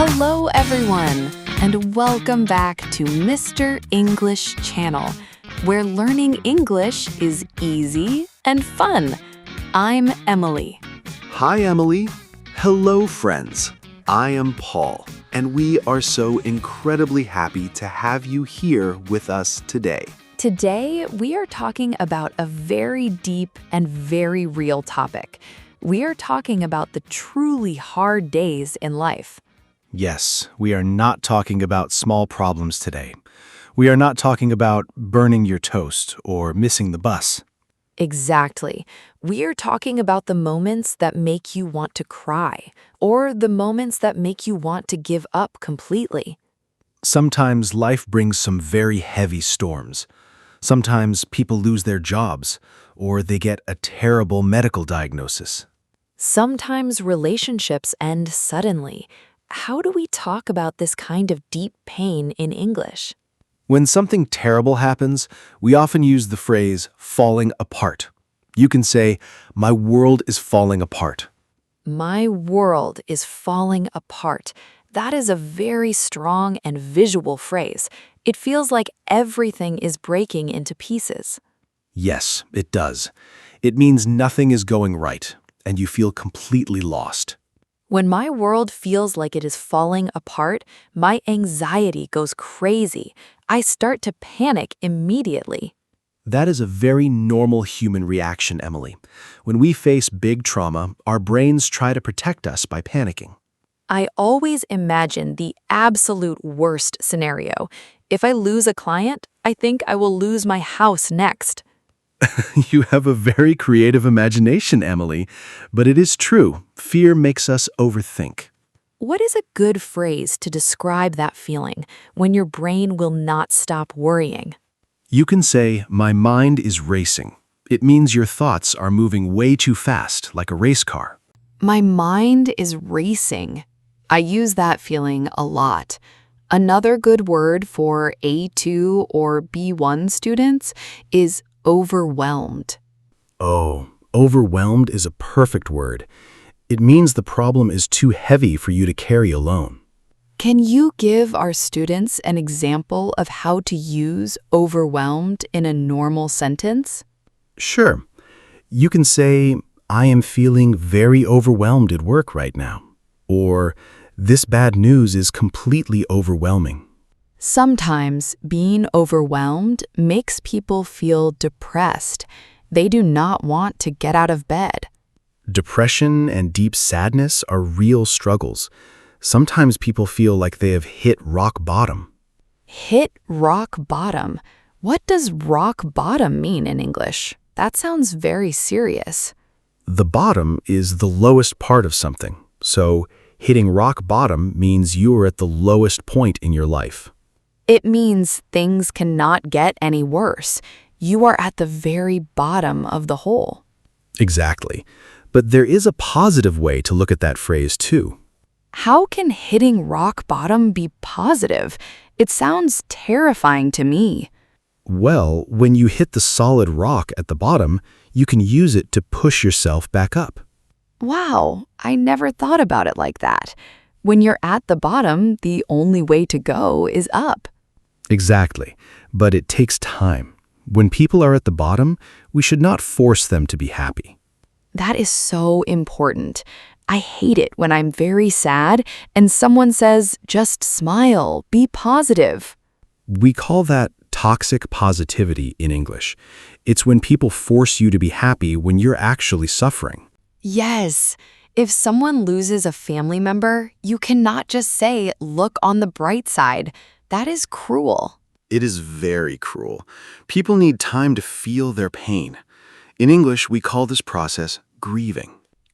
Hello, everyone, and welcome back to Mr. English Channel, where learning English is easy and fun. I'm Emily. Hi, Emily. Hello, friends. I am Paul, and we are so incredibly happy to have you here with us today. Today, we are talking about a very deep and very real topic. We are talking about the truly hard days in life. Yes, we are not talking about small problems today. We are not talking about burning your toast or missing the bus. Exactly. We are talking about the moments that make you want to cry, or the moments that make you want to give up completely. Sometimes life brings some very heavy storms. Sometimes people lose their jobs, or they get a terrible medical diagnosis. Sometimes relationships end suddenly. How do we talk about this kind of deep pain in English? When something terrible happens, we often use the phrase falling apart. You can say, "My world is falling apart." My world is falling apart. That is a very strong and visual phrase. It feels like everything is breaking into pieces. Yes, it does. It means nothing is going right, and you feel completely lost. When my world feels like it is falling apart, my anxiety goes crazy. I start to panic immediately. That is a very normal human reaction, Emily. When we face big trauma, our brains try to protect us by panicking. I always imagine the absolute worst scenario. If I lose a client, I think I will lose my house next. You have a very creative imagination, Emily. But it is true. Fear makes us overthink. What is a good phrase to describe that feeling when your brain will not stop worrying? You can say, "My mind is racing." It means your thoughts are moving way too fast, like a race car. My mind is racing. I use that feeling a lot. Another good word for A2 or B1 students is overwhelmed. Oh, overwhelmed is a perfect word. It means the problem is too heavy for you to carry alone. Can you give our students an example of how to use overwhelmed in a normal sentence? Sure. You can say, "I am feeling very overwhelmed at work right now." Or, "This bad news is completely overwhelming." Sometimes being overwhelmed makes people feel depressed. They do not want to get out of bed. Depression and deep sadness are real struggles. Sometimes people feel like they have hit rock bottom. Hit rock bottom. What does rock bottom mean in English? That sounds very serious. The bottom is the lowest part of something. So, hitting rock bottom means you are at the lowest point in your life. It means things cannot get any worse. You are at the very bottom of the hole. Exactly. But there is a positive way to look at that phrase, too. How can hitting rock bottom be positive? It sounds terrifying to me. Well, when you hit the solid rock at the bottom, you can use it to push yourself back up. Wow, I never thought about it like that. When you're at the bottom, the only way to go is up. Exactly. But it takes time. When people are at the bottom, we should not force them to be happy. That is so important. I hate it when I'm very sad and someone says, "Just smile, be positive." We call that toxic positivity in English. It's when people force you to be happy when you're actually suffering. Yes. If someone loses a family member, you cannot just say, "Look on the bright side." That is cruel. It is very cruel. People need time to feel their pain. In English, we call this process grieving.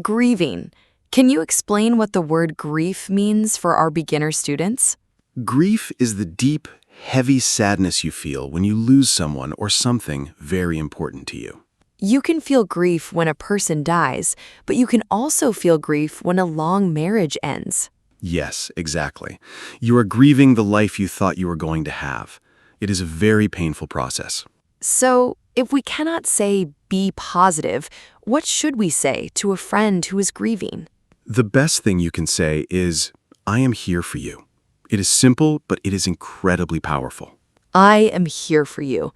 Grieving. Can you explain what the word grief means for our beginner students? Grief is the deep, heavy sadness you feel when you lose someone or something very important to you. You can feel grief when a person dies, but you can also feel grief when a long marriage ends. Yes, exactly. You are grieving the life you thought you were going to have. It is a very painful process. So, if we cannot say be positive, what should we say to a friend who is grieving? The best thing you can say is, I am here for you. It is simple, but it is incredibly powerful. I am here for you.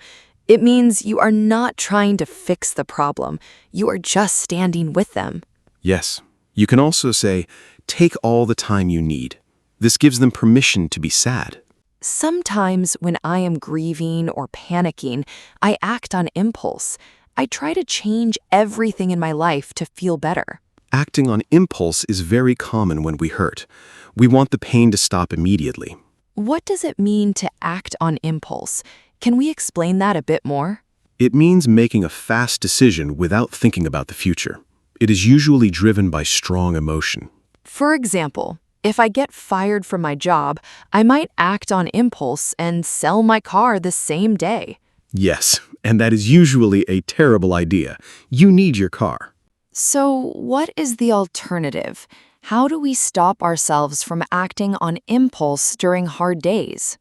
It means you are not trying to fix the problem. You are just standing with them. Yes. You can also say, take all the time you need. This gives them permission to be sad. Sometimes when I am grieving or panicking, I act on impulse. I try to change everything in my life to feel better. Acting on impulse is very common when we hurt. We want the pain to stop immediately. What does it mean to act on impulse? Can we explain that a bit more? It means making a fast decision without thinking about the future. It is usually driven by strong emotion. For example, if I get fired from my job, I might act on impulse and sell my car the same day. Yes, and that is usually a terrible idea. You need your car. So, what is the alternative? How do we stop ourselves from acting on impulse during hard days?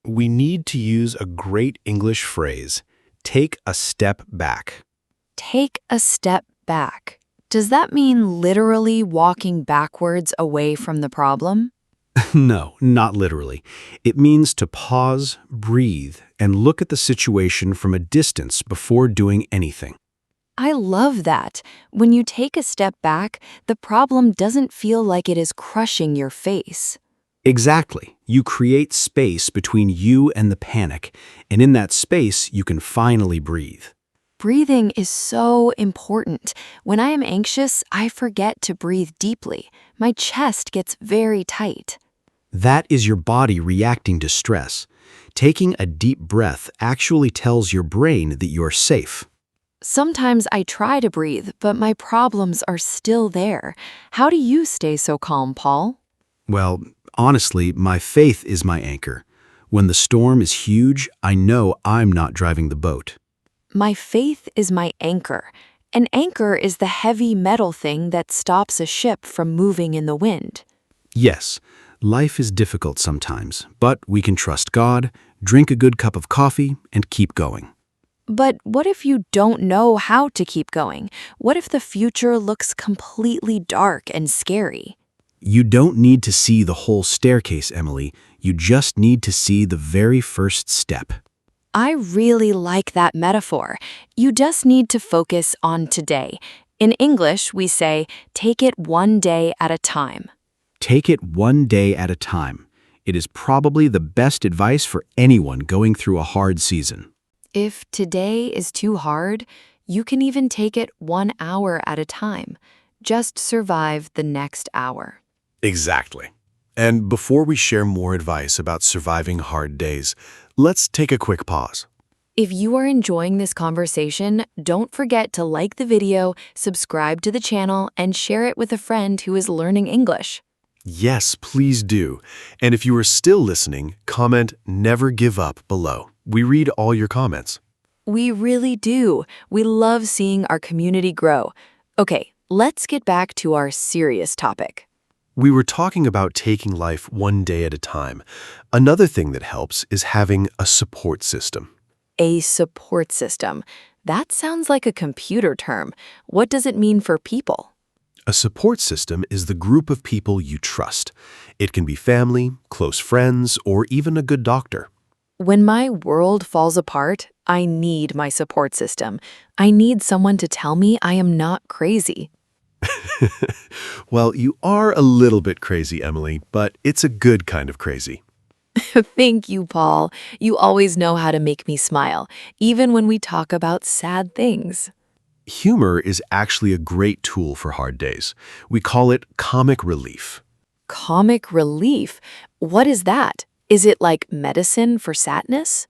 We need to use a great English phrase, take a step back. Take a step back. Does that mean literally walking backwards away from the problem? No, not literally. It means to pause, breathe, and look at the situation from a distance before doing anything. I love that. When you take a step back, the problem doesn't feel like it is crushing your face. Exactly. You create space between you and the panic, and in that space, you can finally breathe. Breathing is so important. When I am anxious, I forget to breathe deeply. My chest gets very tight. That is your body reacting to stress. Taking a deep breath actually tells your brain that you're safe. Sometimes I try to breathe, but my problems are still there. How do you stay so calm, Paul? Well, honestly, my faith is my anchor. When the storm is huge, I know I'm not driving the boat. My faith is my anchor. An anchor is the heavy metal thing that stops a ship from moving in the wind. Yes, life is difficult sometimes, but we can trust God, drink a good cup of coffee, and keep going. But what if you don't know how to keep going? What if the future looks completely dark and scary? You don't need to see the whole staircase, Emily. You just need to see the very first step. I really like that metaphor. You just need to focus on today. In English, we say, take it one day at a time. Take it one day at a time. It is probably the best advice for anyone going through a hard season. If today is too hard, you can even take it 1 hour at a time. Just survive the next hour. Exactly. And before we share more advice about surviving hard days, let's take a quick pause. If you are enjoying this conversation, don't forget to like the video, subscribe to the channel, and share it with a friend who is learning English. Yes, please do. And if you are still listening, comment "Never Give Up" below. We read all your comments. We really do. We love seeing our community grow. Okay, let's get back to our serious topic. We were talking about taking life one day at a time. Another thing that helps is having a support system. A support system. That sounds like a computer term. What does it mean for people? A support system is the group of people you trust. It can be family, close friends, or even a good doctor. When my world falls apart, I need my support system. I need someone to tell me I am not crazy. Well, you are a little bit crazy, Emily, but it's a good kind of crazy. Thank you, Paul. You always know how to make me smile, even when we talk about sad things. Humor is actually a great tool for hard days. We call it comic relief. Comic relief? What is that? Is it like medicine for sadness?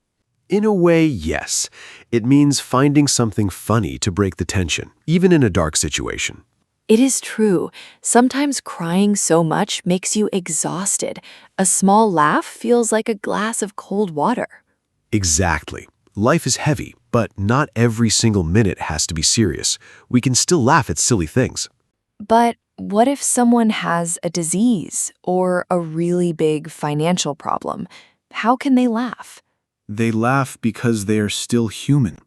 In a way, yes. It means finding something funny to break the tension, even in a dark situation. It is true. Sometimes crying so much makes you exhausted. A small laugh feels like a glass of cold water. Exactly. Life is heavy, but not every single minute has to be serious. We can still laugh at silly things. But what if someone has a disease or a really big financial problem? How can they laugh? They laugh because they are still human.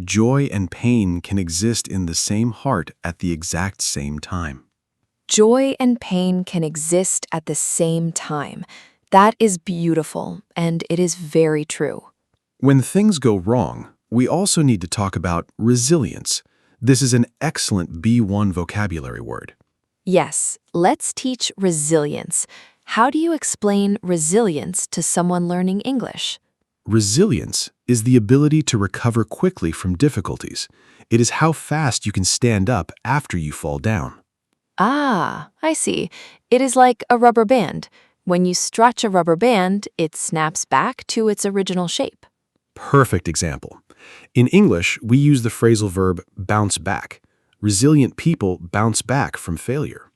Joy and pain can exist in the same heart at the exact same time. Joy and pain can exist at the same time. That is beautiful, and it is very true. When things go wrong, we also need to talk about resilience. This is an excellent B1 vocabulary word. Yes, let's teach resilience. How do you explain resilience to someone learning English? Resilience is the ability to recover quickly from difficulties. It is how fast you can stand up after you fall down. Ah, I see. It is like a rubber band. When you stretch a rubber band, it snaps back to its original shape. Perfect example. In English, we use the phrasal verb bounce back. Resilient people bounce back from failure.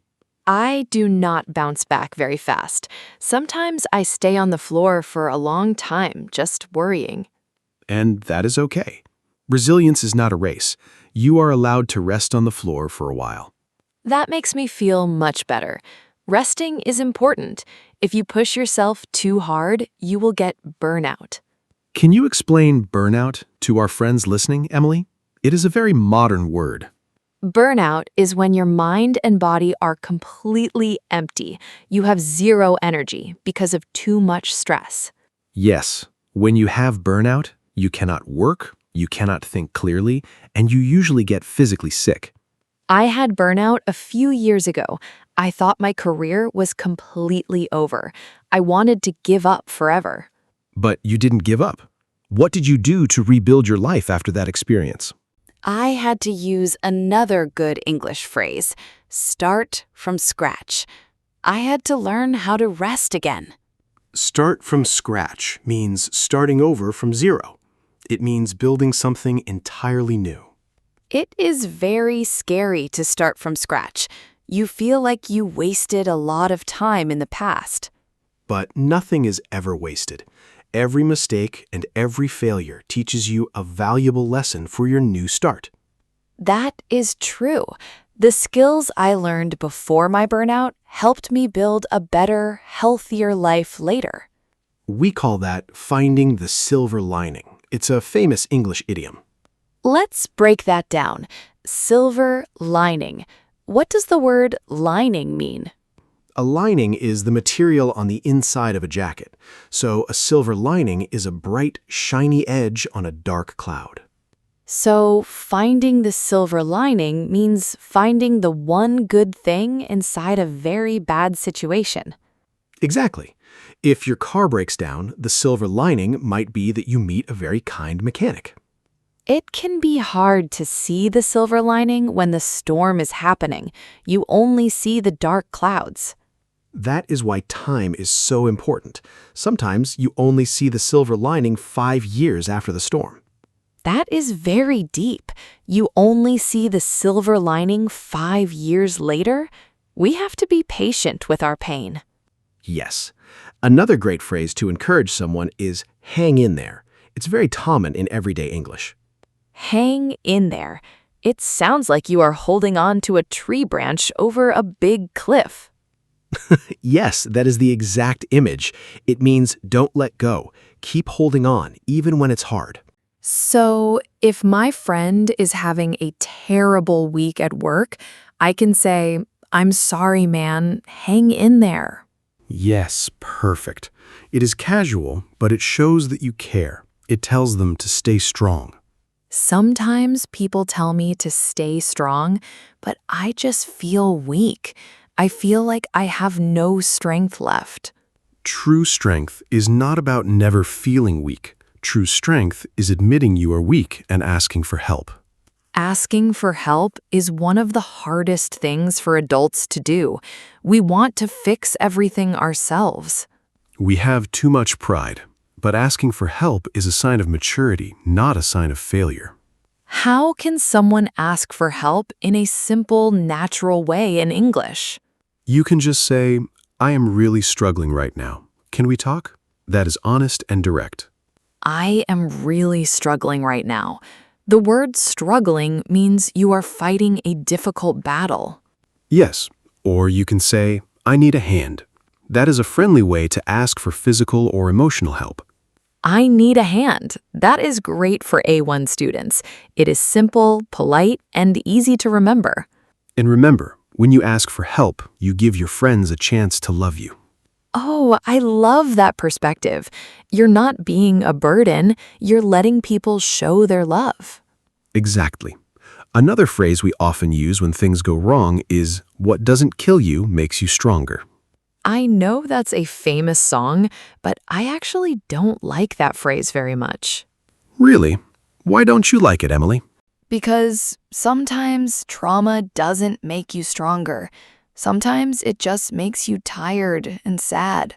I do not bounce back very fast. Sometimes I stay on the floor for a long time, just worrying. And that is okay. Resilience is not a race. You are allowed to rest on the floor for a while. That makes me feel much better. Resting is important. If you push yourself too hard, you will get burnout. Can you explain burnout to our friends listening, Emily? It is a very modern word. Burnout is when your mind and body are completely empty. You have zero energy because of too much stress. Yes, when you have burnout, you cannot work, you cannot think clearly, and you usually get physically sick. I had burnout a few years ago. I thought my career was completely over. I wanted to give up forever. But you didn't give up. What did you do to rebuild your life after that experience? I had to use another good English phrase, start from scratch. I had to learn how to rest again. Start from scratch means starting over from zero. It means building something entirely new. It is very scary to start from scratch. You feel like you wasted a lot of time in the past. But nothing is ever wasted. Every mistake and every failure teaches you a valuable lesson for your new start. That is true. The skills I learned before my burnout helped me build a better, healthier life later. We call that finding the silver lining. It's a famous English idiom. Let's break that down. Silver lining. What does the word lining mean? A lining is the material on the inside of a jacket, so a silver lining is a bright, shiny edge on a dark cloud. So, finding the silver lining means finding the one good thing inside a very bad situation. Exactly. If your car breaks down, the silver lining might be that you meet a very kind mechanic. It can be hard to see the silver lining when the storm is happening. You only see the dark clouds. That is why time is so important. Sometimes you only see the silver lining 5 years after the storm. That is very deep. You only see the silver lining 5 years later? We have to be patient with our pain. Yes. Another great phrase to encourage someone is hang in there. It's very common in everyday English. Hang in there. It sounds like you are holding on to a tree branch over a big cliff. Yes, that is the exact image. It means don't let go. Keep holding on, even when it's hard. So, if my friend is having a terrible week at work, I can say, "I'm sorry, man. Hang in there." Yes, perfect. It is casual, but it shows that you care. It tells them to stay strong. Sometimes people tell me to stay strong, but I just feel weak. I feel like I have no strength left. True strength is not about never feeling weak. True strength is admitting you are weak and asking for help. Asking for help is one of the hardest things for adults to do. We want to fix everything ourselves. We have too much pride, but asking for help is a sign of maturity, not a sign of failure. How can someone ask for help in a simple, natural way in English? You can just say, "I am really struggling right now. Can we talk?" That is honest and direct. I am really struggling right now. The word struggling means you are fighting a difficult battle. Yes, or you can say, "I need a hand." That is a friendly way to ask for physical or emotional help. I need a hand. That is great for A1 students. It is simple, polite, and easy to remember. And remember, When you ask for help, you give your friends a chance to love you. Oh, I love that perspective. You're not being a burden, you're letting people show their love. Exactly. Another phrase we often use when things go wrong is, "What doesn't kill you makes you stronger." I know that's a famous song, but I actually don't like that phrase very much. Really? Why don't you like it, Emily? Because sometimes trauma doesn't make you stronger. Sometimes it just makes you tired and sad.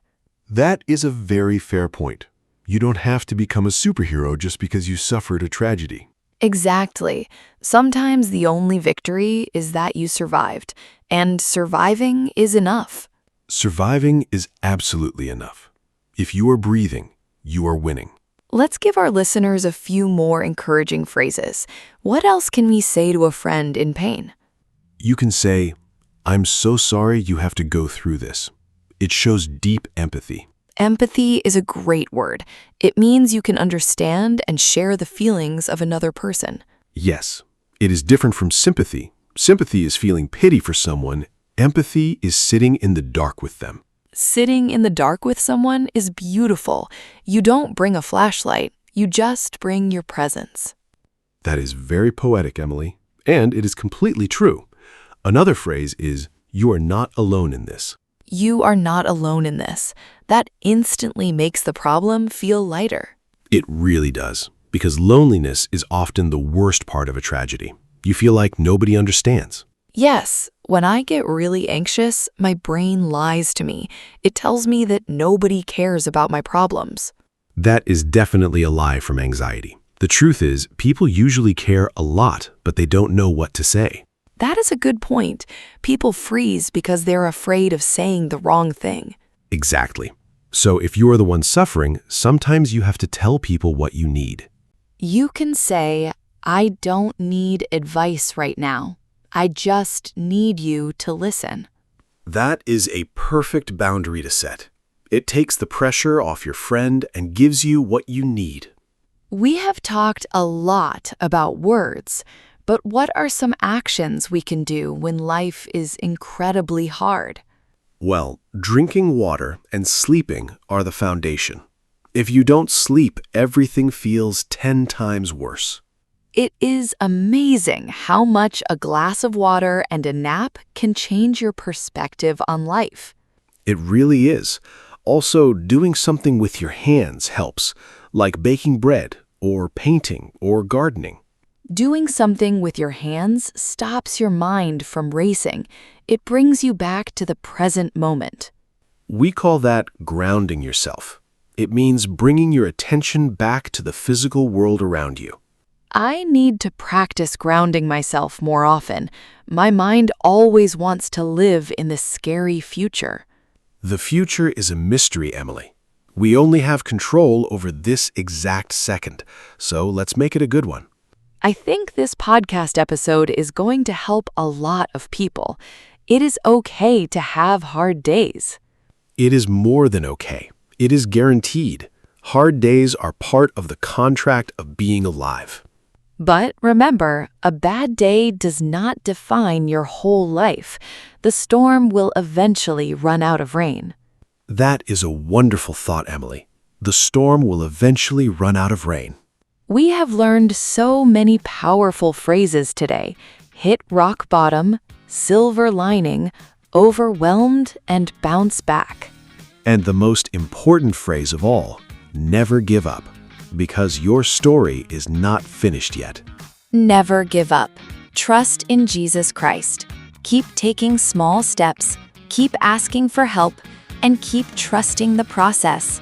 That is a very fair point. You don't have to become a superhero just because you suffered a tragedy. Exactly. Sometimes the only victory is that you survived, and surviving is enough. Surviving is absolutely enough. If you are breathing, you are winning. Let's give our listeners a few more encouraging phrases. What else can we say to a friend in pain? You can say, "I'm so sorry you have to go through this." It shows deep empathy. Empathy is a great word. It means you can understand and share the feelings of another person. Yes, it is different from sympathy. Sympathy is feeling pity for someone. Empathy is sitting in the dark with them. Sitting in the dark with someone is beautiful. You don't bring a flashlight, you just bring your presence. That is very poetic, Emily, and it is completely true. Another phrase is, "You are not alone in this." You are not alone in this. That instantly makes the problem feel lighter. It really does, because loneliness is often the worst part of a tragedy. You feel like nobody understands. Yes, when I get really anxious, my brain lies to me. It tells me that nobody cares about my problems. That is definitely a lie from anxiety. The truth is, people usually care a lot, but they don't know what to say. That is a good point. People freeze because they're afraid of saying the wrong thing. Exactly. So if you are the one suffering, sometimes you have to tell people what you need. You can say, "I don't need advice right now. I just need you to listen." That is a perfect boundary to set. It takes the pressure off your friend and gives you what you need. We have talked a lot about words, but what are some actions we can do when life is incredibly hard? Well, drinking water and sleeping are the foundation. If you don't sleep, everything feels 10 times worse. It is amazing how much a glass of water and a nap can change your perspective on life. It really is. Also, doing something with your hands helps, like baking bread, or painting, or gardening. Doing something with your hands stops your mind from racing. It brings you back to the present moment. We call that grounding yourself. It means bringing your attention back to the physical world around you. I need to practice grounding myself more often. My mind always wants to live in the scary future. The future is a mystery, Emily. We only have control over this exact second, so let's make it a good one. I think this podcast episode is going to help a lot of people. It is okay to have hard days. It is more than okay. It is guaranteed. Hard days are part of the contract of being alive. But remember, a bad day does not define your whole life. The storm will eventually run out of rain. That is a wonderful thought, Emily. The storm will eventually run out of rain. We have learned so many powerful phrases today. Hit rock bottom, silver lining, overwhelmed, and bounce back. And the most important phrase of all, never give up, because your story is not finished yet. Never give up. Trust in Jesus Christ. Keep taking small steps, keep asking for help, and keep trusting the process.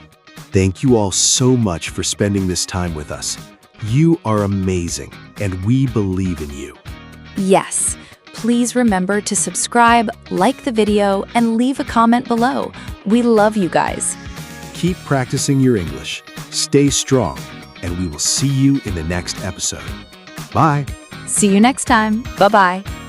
Thank you all so much for spending this time with us. You are amazing, and we believe in you. Yes, please remember to subscribe, like the video, and leave a comment below. We love you guys. Keep practicing your English. Stay strong, and we will see you in the next episode. Bye. See you next time. Bye-bye.